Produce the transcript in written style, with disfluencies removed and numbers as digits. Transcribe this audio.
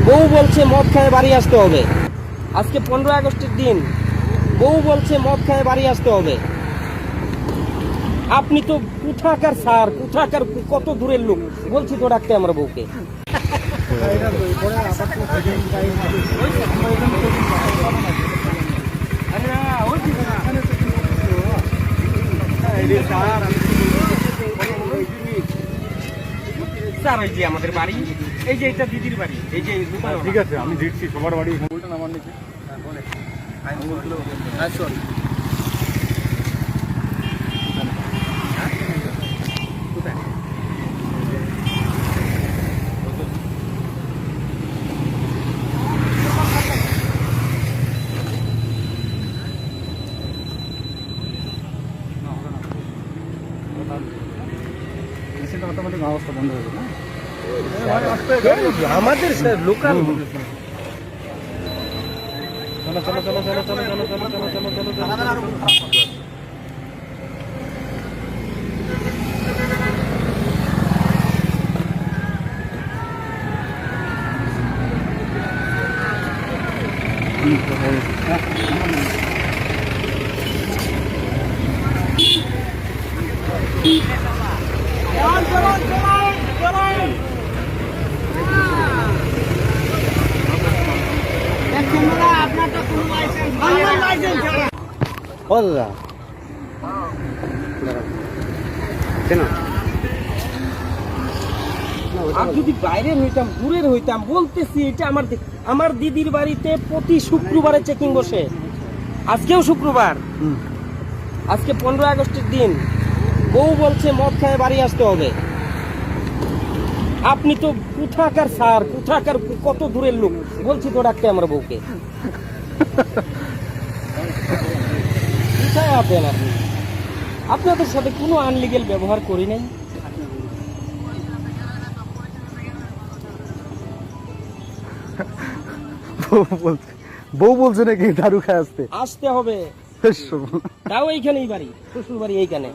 বউ বলছে মদ খায় বাড়ি আসতে হবে। আজকে 15 আগস্টের দিন, বউ বলছে মদ খায় বাড়ি আসতে হবে। আপনি তো কোথাকার স্যার, কোথাকার কত দূরের লোক, বলছি তো ডাকতে আমার বউকে। স্যার ওই যে আমাদের বাড়ি, এই যে এটা দিদির বাড়ি, এই যে ঠিক আছে, আমি দেখছি সবার বাড়ি বলটা নামার নিচে। অটোমেটিক ব্যবস্থা বন্ধ হয়ে যাবে। আমাদের লোকাল। চলো চলো চলো চলো চলো চলো চলো চলো চলো চলো। আর যদি বাইরে হইতাম, দূরের হইতাম, বলতেছি এটা আমার দিদির বাড়িতে প্রতি শুক্রবারে চেকিং বসে। আজকেও শুক্রবার, আজকে 15 আগস্টের দিন, বউ বলছে মদ খায় বাড়ি আসতে হবে। আপনি তো কোথাকার স্যার, কোথাকার কত দূরের লোক, বলছি তো ডাকতে আমার বউকে। কোথায় আছেন আপনি? আপনাদের সাথে কোনো আনলিগেল ব্যবহার করি নাই। বউ বলছে নাকি দারু খায় আসতে আসতে হবে, তাও এইখানেই বাড়ি, শ্বশুর বাড়ি এইখানে।